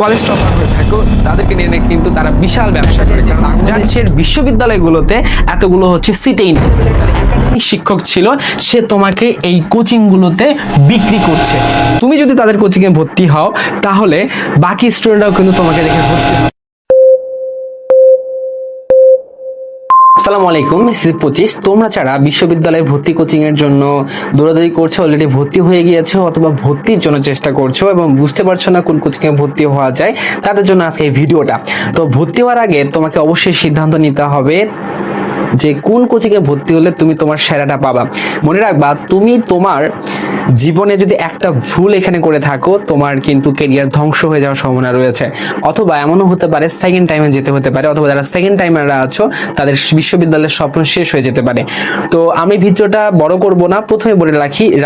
College topper হয়ে থাকো তাদেরকে নিয়ে কিন্তু তারা বিশাল ব্যবসা করে। বাংলাদেশের বিশ্ববিদ্যালয়গুলোতে এতগুলো হচ্ছে সিটেই না, একাডেমিক শিক্ষক ছিল, সে তোমাকে এই কোচিং গুলোতে বিক্রি করছে। তুমি যদি তাদের কোচিং এ ভর্তি হও তাহলে বাকি স্টুডেন্টরাও কিন্তু তোমাকে দেখে ভর্তি হবে। আসসালামু আলাইকুম, 25 তোমরা যারা বিশ্ববিদ্যালয়ে ভর্তি কোচিং এর জন্য দৌড়াদৌড়ি করছো, অলরেডি ভর্তি হয়ে গিয়েছো অথবা ভর্তির জন্য চেষ্টা করছো এবং বুঝতে পারছো না কোন কোচিং এ ভর্তি হওয়া যায়, তাদের জন্য আজকে এই ভিডিওটা। তো ভর্তি হওয়ার আগে তোমাকে অবশ্যই সিদ্ধান্ত নিতে হবে যে কোন কোচিং এ ভর্তি হলে তুমি তোমার সেরাটা পাবা। মনে রাখবা, তুমি তোমার জীবনে যদি একটা ভুল এখানে করে থাকো, তোমার কিন্তু ক্যারিয়ার ধ্বংস হয়ে যাওয়ার সম্ভাবনা রয়েছে। অথবা এমনও হতে পারে সেকেন্ড টাইমে যেতে হতে পারে, অথবা যারা সেকেন্ড টাইমাররা আছো তাদের বিশ্ববিদ্যালয়ের স্বপ্ন শেষ হয়ে যেতে পারে। তো আমি ভিডিওটা বড় করব না, প্রথমে বলে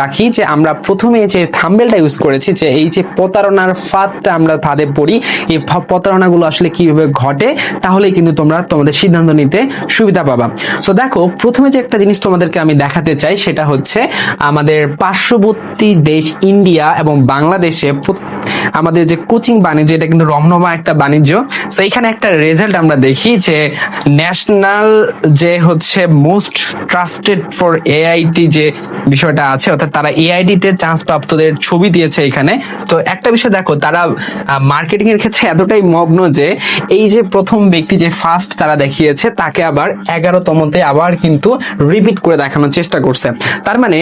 রাখি যে আমরা প্রথমে যে থাম্বনেলটা ইউজ করেছি, যে এই যে প্রতারণার ফাঁদটা আমরা ফাঁদে পড়ি, এই প্রতারণাগুলো আসলে কিভাবে ঘটে, তাহলেই কিন্তু তোমরা তোমাদের সিদ্ধান্ত নিতে সুবিধা পাবা। সো দেখো, প্রথমে যে একটা জিনিস তোমাদেরকে আমি দেখাতে চাই সেটা হচ্ছে আমাদের পার্শ্ববর্তী দেশ ইন্ডিয়া এবং বাংলাদেশে আমাদের যে কোচিং বাণিজ্য, এটা কিন্তু রমরমা একটা বাণিজ্য। তো এখানে একটা রেজাল্ট আমরা দেখি যে ন্যাশনাল যে হচ্ছে মোস্ট ট্রাস্টেড ফর এআইটি যে বিষয়টা আছে, অর্থাৎ তারা এআইটি তে চান্স প্রাপ্তদের ছবি দিয়েছে এখানে। তো একটা বিষয় দেখো, তারা মার্কেটিং এর ক্ষেত্রে এতটাই মগ্ন যে এই যে প্রথম ব্যক্তি যে ফার্স্ট তারা দেখিয়েছে, তাকে আবার 11তমতে আবার কিন্তু রিপিট করে দেখানোর চেষ্টা করছে। তার মানে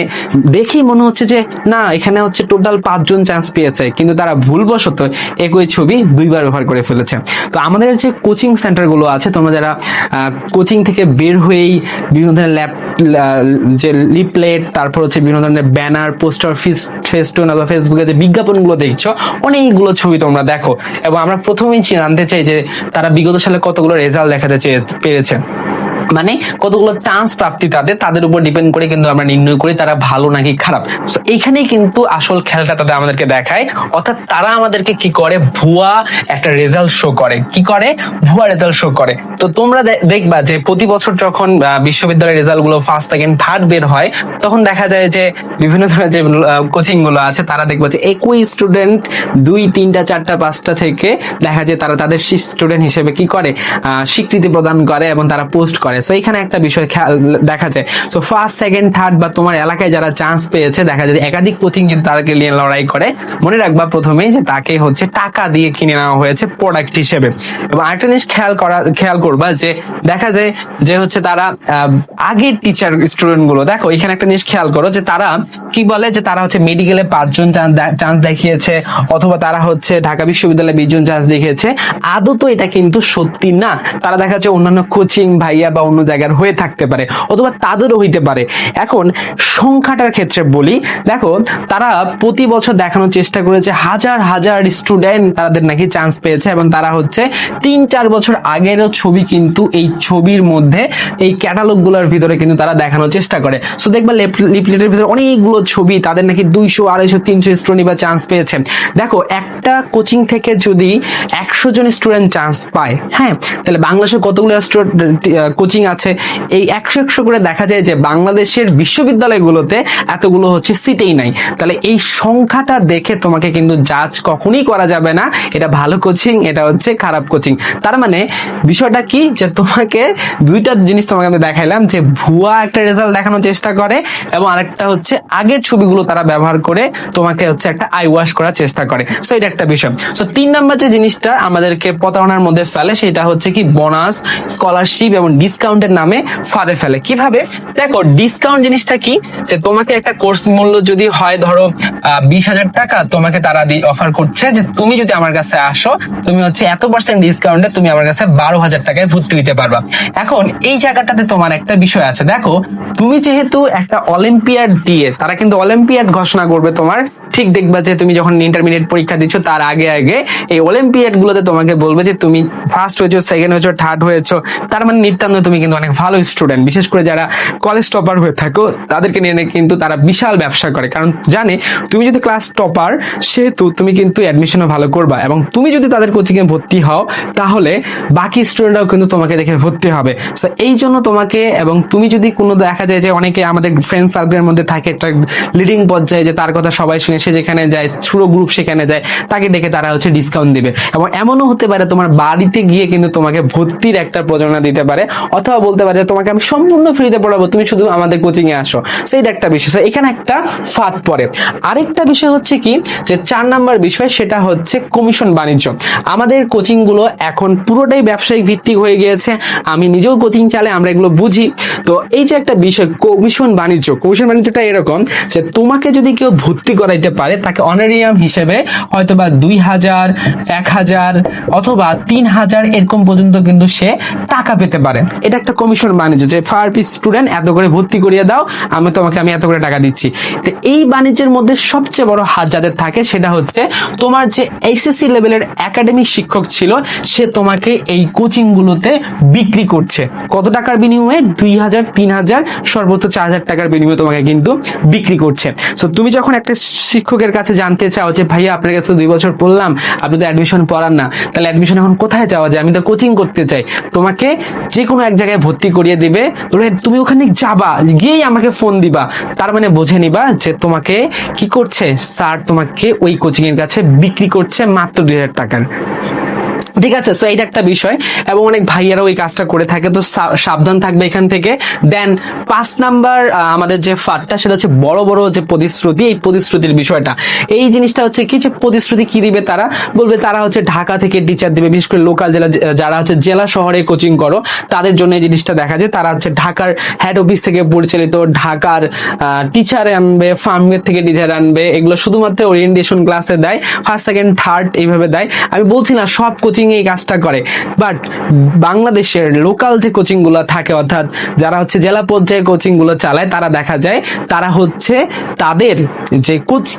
দেখেই মনে হচ্ছে যে না, এখানে হচ্ছে টোটাল 5 জন চান্স পেয়েছে, কিন্তু তারা ভুলবশত একই ছবি দুইবার ব্যবহার করে ফেলেছে। তো আমাদের যে কোচিং সেন্টার গুলো আছে, তোমরা যারা কোচিং থেকে বের হয়েই বিভিন্ন ধরনের যে লিপলেট, তারপর হচ্ছে বিভিন্ন ধরনের ব্যানার, পোস্টার, ফেস্টুন অথবা ফেসবুকে যে বিজ্ঞাপনগুলো দেখছো, অনেকগুলো ছবি তোমরা দেখো। এবং আমরা প্রথমেই জানতে চাই যে তারা বিগত সালে কতগুলো রেজাল্ট দেখাতে পেরেছে, মানে কতগুলো চান্স প্রাপ্তি তাদের উপর ডিপেন্ড করে কিন্তু আমরা নির্ণয় করি তারা ভালো নাকি খারাপ। তো এইখানেই কিন্তু আসল খেলাটা তাদের আমাদেরকে দেখায়, অর্থাৎ তারা আমাদেরকে কি করে, ভুয়া একটা রেজাল্ট শো করে। কি করে? ভুয়া রেজাল্ট শো করে। তো তোমরা দেখবা যে প্রতি বছর যখন বিশ্ববিদ্যালয়ের রেজাল্ট গুলো ফার্স্ট, সেকেন্ড, থার্ড বের হয়, তখন দেখা যায় যে বিভিন্ন ধরনের যে কোচিং গুলো আছে, তারা দেখবা যে একই স্টুডেন্ট 2, 3, 4, 5টা থেকে দেখা যায় তারা তাদের স্টুডেন্ট হিসেবে কি করে, স্বীকৃতি প্রদান করে এবং তারা পোস্ট করে। সো এখানে একটা বিষয় দেখা যায়। সো ফার্স্ট, সেকেন্ড, থার্ড বা তোমার এলাকায় যারা চান্স পেয়েছে, দেখা যায় একাধিক কোচিং কিন্তু তাদেরকে নিয়ে লড়াই করে। মনে রাখবা প্রথমেই যে তাকে হচ্ছে টাকা দিয়ে কিনে নেওয়া হয়েছে প্রোডাক্ট হিসেবে। এবং আরেকটা জিনিস খেয়াল করবা যে দেখা যায় যে হচ্ছে তারা আগের টিচার স্টুডেন্ট গুলো, দেখো এখানে একটা জিনিস খেয়াল করো যে তারা কি বলে যে তারা হচ্ছে মেডিকেলে 5 জন চান্স দেখিয়েছে, অথবা তারা হচ্ছে ঢাকা বিশ্ববিদ্যালয়ে 20 জন চান্স দেখিয়েছে। আদৌ তো এটা কিন্তু সত্যি না। তারা দেখা যাচ্ছে অন্যান্য কোচিং ভাইয়া বা অন্য জায়গার হয়ে থাকতে পারে, অথবা তাদেরও হইতে পারে। এখন সংখ্যাটার ক্ষেত্রে বলি, দেখো তারা প্রতি বছর দেখানোর চেষ্টা করেছে হাজার হাজার স্টুডেন্ট তাদের নাকি চান্স পেয়েছে, এবং তারা হচ্ছে 3-4 বছর আগেরও ছবি কিন্তু এই ছবির মধ্যে এই ক্যাটালগ গুলোর ভিতরে কিন্তু তারা দেখানোর চেষ্টা করে। সো দেখবা লিপলেটের ভিতরে অনেকগুলো ছবি, তাদের নাকি 200, 250, 300 স্টুডেন্ট বা চান্স পেয়েছে। দেখো একটা কোচিং থেকে যদি 100 জন স্টুডেন্ট চান্স পায়, হ্যাঁ, তাহলে বাংলাদেশে কতগুলো কোচিং আছে? এই 100 করে দেখা যায় যে বাংলাদেশের বিশ্ববিদ্যালয়গুলোতে এতগুলো হচ্ছে সিটেই নাই। তাহলে এই সংখ্যাটা দেখে তোমাকে কিন্তু জাজ কখনোই করা যাবে না এটা ভালো কোচিং, এটা হচ্ছে খারাপ কোচিং। তার মানে বিষয়টা কি, যে তোমাকে দুইটা জিনিস তোমাকে আমি দেখাইলাম, যে ভুয়া একটা রেজাল্ট দেখানোর চেষ্টা করে, এবং আরেকটা হচ্ছে আগের ছবিগুলো তারা ব্যবহার করে তোমাকে হচ্ছে একটা আই ওয়াশ করার চেষ্টা করে। সো এটা একটা বিষয়। সো 3 নাম্বার যে জিনিসটা আমাদেরকে প্রতারণার মধ্যে ফেলে, সেটা হচ্ছে কি বোনাস, স্কলারশিপ এবং ডিসকাউন্টের নামে ফাঁদে ফেলে। কিভাবে? দেখো, ডিসকাউন্ট জিনিসটা কি, যে তোমাকে একটা কোর্স মূল্য যদি হয় ধরো 20,000 টাকা, তোমাকে তারা অফার করছে যে তুমি যদি আমার কাছে আসো, তুমি হচ্ছে এত % ডিসকাউন্টে তুমি আমার কাছে 12,000 টাকায় ভর্তি হইতে পারবা। এখন এই জায়গাটাতে তোমার একটা বিষয় আছে, দেখো তুমি যেহেতু একটা অলিম্পিয়াড দিয়ে, তারা কিন্তু অলিম্পিয়াড ঘোষণা করবে তোমার, ঠিক দেখবা যে তুমি যখন ইন্টারমিডিয়েট পরীক্ষা দিচ্ছ তার আগে এই অলিম্পিয়াড গুলোতে তোমাকে বলবে যে তুমি ফার্স্ট হয়েছো, সেকেন্ড হয়েছো, থার্ড হয়েছো। তার মানে নিত্যান্ত তুমি কিন্তু অনেক ভালো স্টুডেন্ট। বিশেষ করে যারা কলেজ টপার হয়ে থাকো, তাদেরকে নিয়ে কিন্তু তারা বিশাল ব্যবসা করে, কারণ জানে তুমি যদি ক্লাস টপার, সেহেতু তুমি কিন্তু অ্যাডমিশনও ভালো করবা, এবং তুমি যদি তাদের কোচিং এ ভর্তি হও তাহলে বাকি স্টুডেন্টরাও কিন্তু তোমাকে দেখে ভর্তি হবে। সো এই জন্য তোমাকে, এবং তুমি যদি কোনো দেখা যায় যে অনেকে আমাদের ফ্রেন্ড সার্কেলের মধ্যে থাকে একটা লিডিং পর্যায়ে, যে তার কথা সবাই শুনে সে যেখানে যায়, পুরো গ্রুপ সেখানে যায়, তাকে ডেকে তারা হচ্ছে ডিসকাউন্ট দিবে। এবং এমনও হতে পারে তোমার বাড়িতে গিয়ে কিন্তু তোমাকে ভর্তির একটা প্রচারণা দিতে পারে, অথবা বলতে পারে তোমাকে আমি সম্পূর্ণ ফ্রিতে পড়াবো, তুমি শুধু আমাদের কোচিং এ আসো। সেইটা একটা বিষয়। এখানে একটা ফাঁদ পড়ে। আরেকটা বিষয় হচ্ছে কি, যে 4 নাম্বার বিষয়, সেটা হচ্ছে কমিশন বাণিজ্য। আমাদের কোচিং গুলো এখন পুরোটাই ব্যবসায়িক ভিত্তিক হয়ে গিয়েছে। আমি নিজেও কোচিং চালাই, আমরা এগুলো বুঝি। তো এই যে একটা বিষয় কমিশন বাণিজ্যটা এরকম যে তোমাকে যদি কেউ ভর্তি করাইতে পারে, তাকে অনারিয়াম হিসেবে হয়তোবা 2000, 1000 অথবা 3000 এরকম পর্যন্ত কিন্তু সে টাকা পেতে পারে। এটা একটা কমিশন বাণিজ্য, যে ফার পিস স্টুডেন্ট এত করে ভর্তি করিয়ে দাও, আমি এত করে টাকা দিচ্ছি। তো এই বাণিজ্যের মধ্যে সবচেয়ে বড় হাত যাদের থাকে, সেটা হচ্ছে তোমার যে এইচএসসি লেভেলের একাডেমিক শিক্ষক ছিল, সে তোমাকে এই কোচিং গুলোতে বিক্রি করছে। কত টাকার বিনিময়ে? 2000, 3000, সর্বোচ্চ 4000 টাকার বিনিময়ে তোমাকে কিন্তু বিক্রি করছে। তো তুমি যখন একটা শিক্ষকের কাছে জানতে চাও যে ভাইয়া আপনার কাছে 2 বছর পড়লাম, আপনি তো অ্যাডমিশন পড়ান না, তাহলে অ্যাডমিশন এখন কোথায় যাওয়া যায়? আমি তো কোচিং করতে চাই। তোমাকে যে কোনো এক জায়গায় ভর্তি করিয়ে দিবে, তুমি ওখানে যাবা, গিয়েই আমাকে ফোন দিবা, তার মানে বুঝে নিবা যে তোমাকে কি করছে, স্যার তোমাকে ওই কোচিং এর কাছে বিক্রি করছে মাত্র 2000 টাকার। ঠিক আছে, সো এইটা একটা বিষয়, এবং অনেক ভাইয়ারাও এই কাজটা করে থাকে। তো সাবধান থাকবে এখান থেকে। দেন 5 নাম্বার আমাদের যে ফাঁদটা, সেটা হচ্ছে বড় বড় যে প্রতিশ্রুতি, এই প্রতিশ্রুতির বিষয়টা। এই জিনিসটা হচ্ছে কি, যে প্রতিশ্রুতি কি দিবে, তারা বলবে তারা হচ্ছে ঢাকা থেকে টিচার দিবে, বিশেষ করে লোকাল যারা হচ্ছে জেলা শহরে কোচিং করো, তাদের জন্য এই জিনিসটা দেখা যায়। তারা হচ্ছে ঢাকার হেড অফিস থেকে পরিচালিত ঢাকার টিচার আনবে, ফার্মের থেকে টিচার আনবে, এগুলো শুধুমাত্র ওরিয়েন্টেশন ক্লাসে দেয়, ফার্স্ট, সেকেন্ড, থার্ড এইভাবে দেয়। আমি বলছি না সব কোচিং এই কাজটা করে, বাট বাংলাদেশের লোকাল যে কোচিং গুলো থাকে, অর্থাৎ যারা হচ্ছে জেলা পর্যায়ে কোচিং গুলো চালায়, তারা দেখা যায় তারা হচ্ছে তাদের যে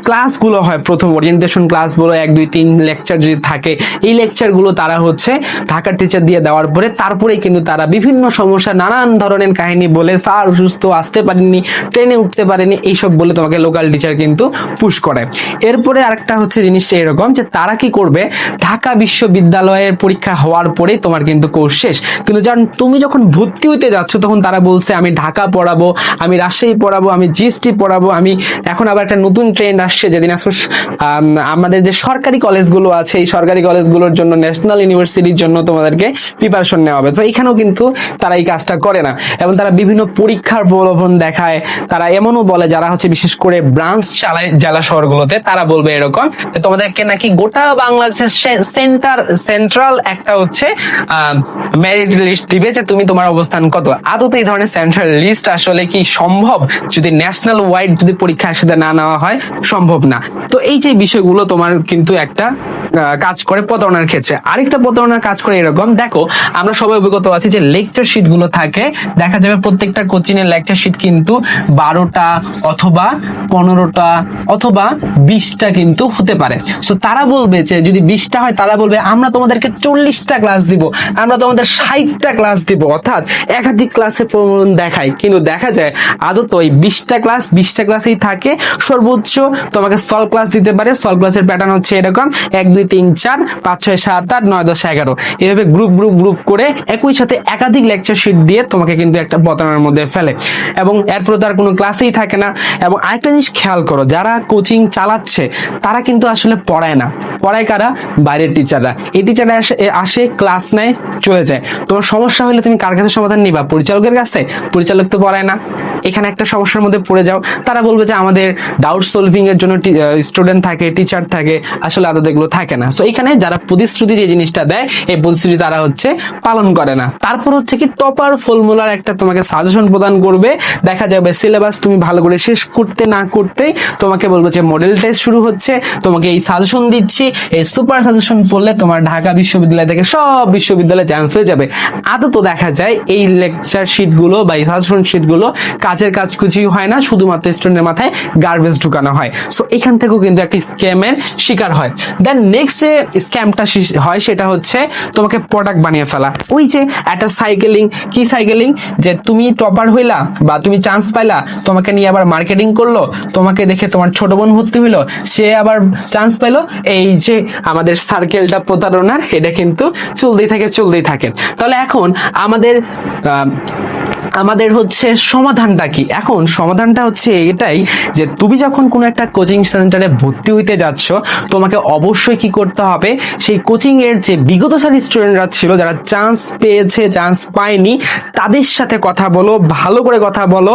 ক্লাস গুলো হয়, প্রথম ওরিয়েন্টেশন ক্লাস গুলো 1, 2, 3 লেকচার যদি থাকে, এই লেকচার গুলো তারা হচ্ছে ঢাকার টিচার দিয়ে দেওয়ার পরে তারপরেই কিন্তু তারা বিভিন্ন সমস্যা, নানান ধরনের কাহিনী বলে, স্যার অসুস্থ, আসতে পারেনি, ট্রেনে উঠতে পারেনি, এইসব বলে তোমাকে লোকাল টিচার কিন্তু পুশ করে। এরপরে আরেকটা হচ্ছে জিনিসটা এরকম, যে তারা কি করবে, ঢাকা বিশ্ববিদ্যালয়ের পরীক্ষা হওয়ার পরে তোমার কিন্তু কোর্স শেষ, কিন্তু তুমি যখন ভর্তি হইতে যাচ্ছ, তখন তারা বলছে আমি ঢাকা পড়াবো, আমি রাজশাহী পড়াবো, আমি জিএসটি পড়াবো, আমি এখন আবার একটা নতুন ট্রেন্ড আসছে, যেদিন আসলে আমাদের যে সরকারি কলেজগুলো আছে, এই সরকারি কলেজগুলোর জন্য, ন্যাশনাল ইউনিভার্সিটির জন্য তোমাদেরকে প্রিপারেশন নেওয়া হবে। তো এখানেও কিন্তু তারা এই কাজটা করে না, এবং তারা বিভিন্ন পরীক্ষার প্রলোভন দেখায়। তারা এমনও বলে, যারা হচ্ছে বিশেষ করে ব্রাঞ্চ চালায় জেলা শহরগুলোতে, তারা বলবে এরকম যে তোমাদেরকে নাকি গোটা বাংলাদেশের সেন্ট্রাল একটা হচ্ছে মেরিট লিস্ট দিবে, যে তুমি তোমার অবস্থান কত। আদতে এই ধরনের সেন্ট্রাল লিস্ট আসলে কি সম্ভব? যদি ন্যাশনাল ওয়াইড যদি পরীক্ষা একসাথে না নেওয়া হয়, সম্ভব না। তো এই যে বিষয়গুলো তোমার কিন্তু একটা কাজ করে প্রতারণার ক্ষেত্রে। আরেকটা প্রতারণার কাজ করে এরকম, দেখো আমরা সবাই অভিজ্ঞতা আছি যে লেকচার শিট গুলো থাকে, দেখা যাবে প্রত্যেকটা কোচিং এর লেকচার শিট কিন্তু 12টা অথবা 15টা অথবা 20টা কিন্তু হতে পারে। সো তারা বলবে যে যদি 20টা হয়, তারা বলবে আমরা তোমাদেরকে 40টা ক্লাস দিব, আমরা তোমাদের 60টা ক্লাস দিব, অর্থাৎ একাধিক ক্লাসে প্রমাণ দেখায়। কিন্তু দেখা যায় আদত ওই 20টা ক্লাসেই থাকে। সর্বোচ্চ তোমাকে সলভ ক্লাস দিতে পারে। সলভ ক্লাসের প্যাটার্ন হচ্ছে এরকম: 1, 2, 3, 4, 5, 6, 7, 8, 9, 10, 11 এভাবে গ্রুপ করে একই সাথে একাধিক লেকচার শিট দিয়ে তোমাকে কিন্তু একটা প্রতারণার মধ্যে ফেলে, এবং এরপর তার কোনো ক্লাসেই থাকে না। এবং আরেকটা জিনিস খেয়াল করো, যারা কোচিং চালাচ্ছে তারা কিন্তু আসলে পড়ায় না, পড়ায় কারা? বাইরের টিচাররা। এই টিচাররা আসে, ক্লাস নেয়, চলে যায়। তোমার সমস্যা হলে তুমি কার কাছে সমাধান নিবা? পরিচালকের কাছে? পরিচালক তো পড়ায় না। এখানে একটা সমস্যার মধ্যে পড়ে যাও। তারা বলবে যে আমাদের ডাউট সলভিং এর জন্য স্টুডেন্ট থাকে, টিচার থাকে, আসলে আদৌ এগুলো থাকে না। সো এখানে যারা প্রতিশ্রুতি যে জিনিসটা দেয়, এই প্রতিশ্রুতি তারা হচ্ছে পালন করে না। তারপর হচ্ছে কি, টপার ফর্মুলার একটা তোমাকে সাজেশন প্রদান করবে। দেখা যাবে সিলেবাস তুমি ভালো করে শেষ করতে না করতে তোমাকে বলবে যে মডেল টেস্ট শুরু হচ্ছে, তোমাকে এই সাজেশন দিচ্ছি, এই সুপার সাজেশন পড়লে তোমার ঢাকা বিশ্ববিদ্যালয় থেকে সব বিশ্ববিদ্যালয়ে চান্স হয়ে যাবে। আদৌ দেখা যায় এই লেকচার শিট গুলো বা এই সাজেশন শিট গুলো কাজের কাজ কিছুই হয় না, শুধুমাত্র স্টুডেন্টের মাথায় গার্বেজ ঢুকানো হয়। সো এখান থেকেও কিন্তু একটা স্ক্যামের শিকার হয়। দেন নেক্সট যে স্ক্যামটা হয়, সেটা হচ্ছে তোমাকে প্রোডাক্ট বানিয়ে ফেলা। ওই যে একটা সাইকেলিং, কি সাইকেলিং, যে তুমি টপার হইলা বা তুমি চান্স পাইলা, তোমাকে নিয়ে আবার মার্কেটিং করলো, তোমাকে দেখে তোমার ছোট বোন ভর্তি হইলো, সে আবার চান্স পাইলো। এই যে আমাদের সার্কেলটা প্রতারণার, এটা কিন্তু চলতেই থাকে। তাহলে এখন আমাদের আমাদের হচ্ছে সমাধানটা কি? এখন সমাধানটা হচ্ছে এটাই যে তুমি যখন কোনো একটা কোচিং সেন্টারে ভর্তি হইতে যাচ্ছ, তোমাকে অবশ্যই কি করতে হবে, সেই কোচিং এর যে বিগত সারি স্টুডেন্টরা ছিল, যারা চান্স পেয়েছে চান্স পায়নি, তাদের সাথে কথা বলো, ভালো করে কথা বলো।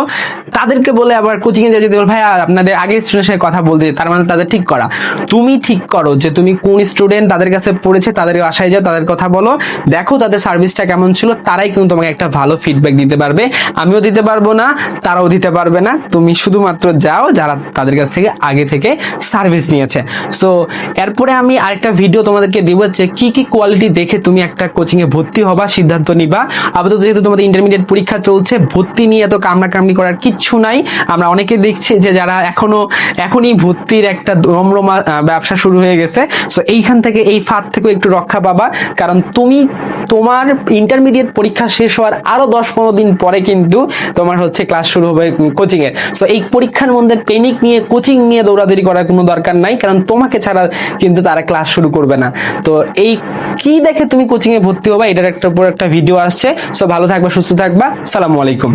তাদেরকে বলে আবার কোচিং এ যদি বল ভাইয়া আপনাদের আগের স্টুডেন্টের সাথে কথা বলতে, তার মানে তাদের ঠিক করা। তুমি ঠিক করো যে তুমি কোন স্টুডেন্ট তাদের কাছে পড়েছে, তাদের বাসায় যাও, তাদের কথা বলো, দেখো তাদের সার্ভিসটা কেমন ছিল। তারাই কিন্তু তোমাকে একটা ভালো ফিডব্যাক দিতে পারবে। আমিও দিতে পারবো না, তারাও দিতে পারবে না। তুমি শুধুমাত্র যাও যারা তাদের কাছ থেকে আগে থেকে সার্ভিস নিয়েছে। সো এরপরে আমি আরেকটা ভিডিও তোমাদেরকে দিব যে কি কি কোয়ালিটি দেখে তুমি একটা কোচিং এ ভর্তি হবা, সিদ্ধান্ত নিবা। আপাতত যেহেতু তোমাদের ইন্টারমিডিয়েট পরীক্ষা চলছে, ভর্তি নিয়ে এত কামড়াকামড়ি করার কিচ্ছু নাই। আমরা অনেকে দেখছি যে যারা এখনই ভর্তির একটা রমরমা ব্যবসা শুরু হয়ে গেছে। সো এইখান থেকে, এই ফাঁদ থেকে একটু রক্ষা পাবা, কারণ তোমার ইন্টারমিডিয়েট পরীক্ষা শেষ হওয়ার আরো 10-15 দিন পরে কিন্তু তোমার হচ্ছে ক্লাস শুরু হবে কোচিং এর। সো এই পরীক্ষার মধ্যে পেনিক নিয়ে কোচিং নিয়ে দৌড়াদৌড়ি করার কোনো দরকার নাই, কারণ তোমাকে ছাড়া কিন্তু তারা ক্লাস শুরু করবে না। তো এই কি দেখে তুমি কোচিং এ ভর্তি হবা, এটার একটা ভিডিও আসছে। সো ভালো থাকবা, সুস্থ থাকবা। আসসালামু আলাইকুম।